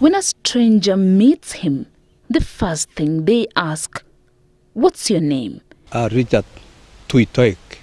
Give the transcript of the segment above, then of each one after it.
When a stranger meets him, the first thing they ask, "What's your name?" Richard Tuitoik.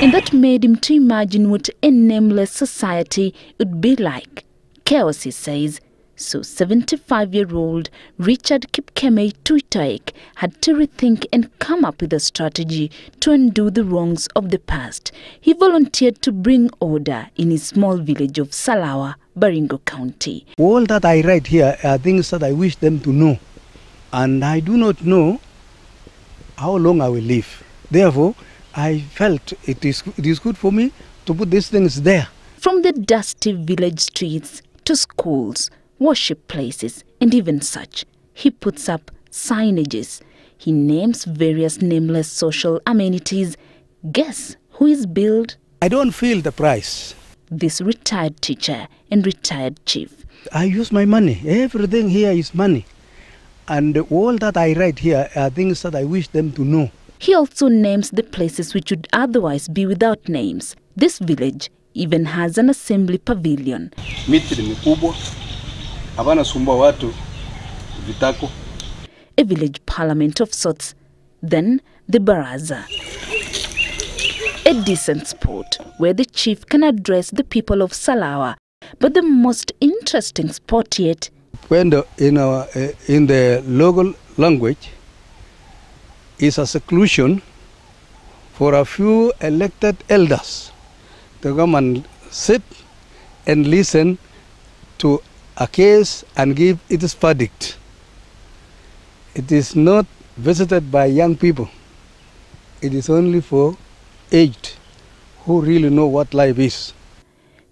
And that made him to imagine what a nameless society would be like. Chaos, he says. So 75-year-old Richard Kipkemei Tuitoik had to rethink and come up with a strategy to undo the wrongs of the past. He volunteered to bring order in his small village of Salawa, Baringo County. All that I write here are things that I wish them to know. And I do not know how long I will live. Therefore, I felt it is good for me to put these things there. From the dusty village streets to schools, worship places, and even such, he puts up signages. He names various nameless social amenities. Guess who is billed? I don't feel the price. This retired teacher and retired chief. I use my money. Everything here is money. And all that I write here are things that I wish them to know. He also names the places which would otherwise be without names. This village even has an assembly pavilion. A village parliament of sorts. Then the baraza. A decent spot where the chief can address the people of Salawa. But the most interesting spot yet, when in the local language, is a seclusion for a few elected elders to come and sit and listen to a case and give its verdict. It is not visited by young people. It is only for aged who really know what life is.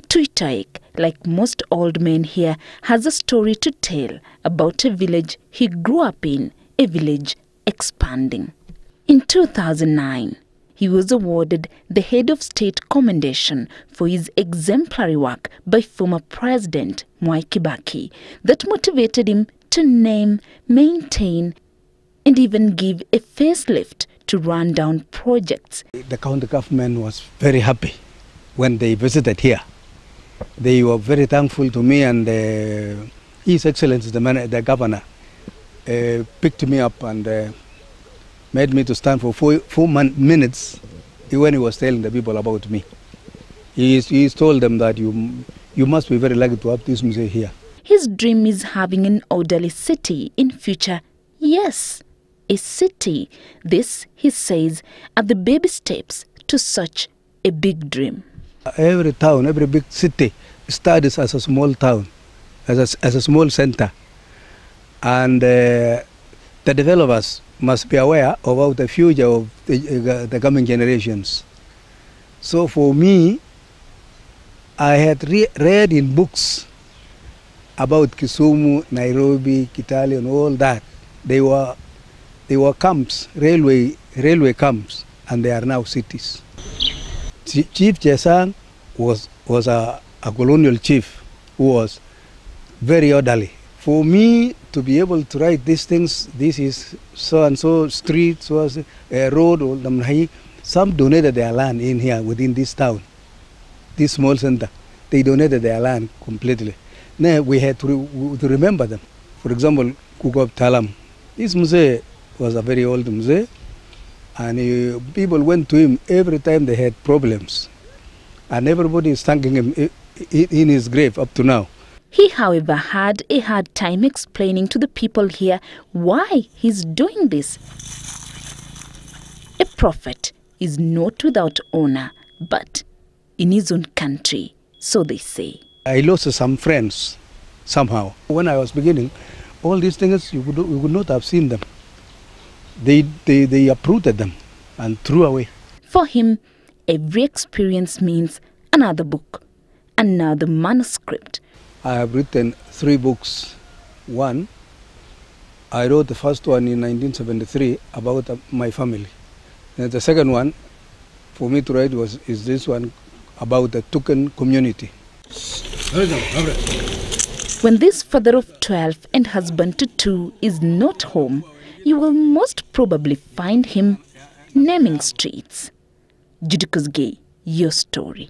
Tuitoik, like most old men here, has a story to tell about a village he grew up in, a village expanding. In 2009, he was awarded the Head of State Commendation for his exemplary work by former President Mwai Kibaki that motivated him to name, maintain, and even give a facelift to run-down projects. The county government was very happy when they visited here. They were very thankful to me, and His Excellency, the governor, picked me up and made me to stand for four minutes when he was telling the people about me. He told them that you must be very lucky to have this museum here. His dream is having an orderly city in future. Yes, a city. This, he says, are the baby steps to such a big dream. Every town, every big city starts as a small town, as a small center. And the developers must be aware about the future of the coming generations. So for me, I had read in books about Kisumu, Nairobi, Kitale, and all that. They were camps, railway camps, and they are now cities. Chief Chesang was a colonial chief who was very orderly. For me to be able to write these things, this is so-and-so street, so a road, or some donated their land in here within this town, this small center. They donated their land completely. Now we had to remember them. For example, Kukop Talam. This museum was a very old museum, and people went to him every time they had problems. And everybody is thanking him in his grave up to now. He, however, had a hard time explaining to the people here why he's doing this. A prophet is not without honor, but in his own country, so they say. I lost some friends somehow. When I was beginning, all these things, you would not have seen them. They uprooted them and threw away. For him, every experience means another book, another manuscript. I have written 3 books. One, I wrote the first one in 1973 about my family. And the second one for me to write is this one about the Tuken community. When this father of 12 and husband to 2 is not home, you will most probably find him naming streets. Judikosgei, your story.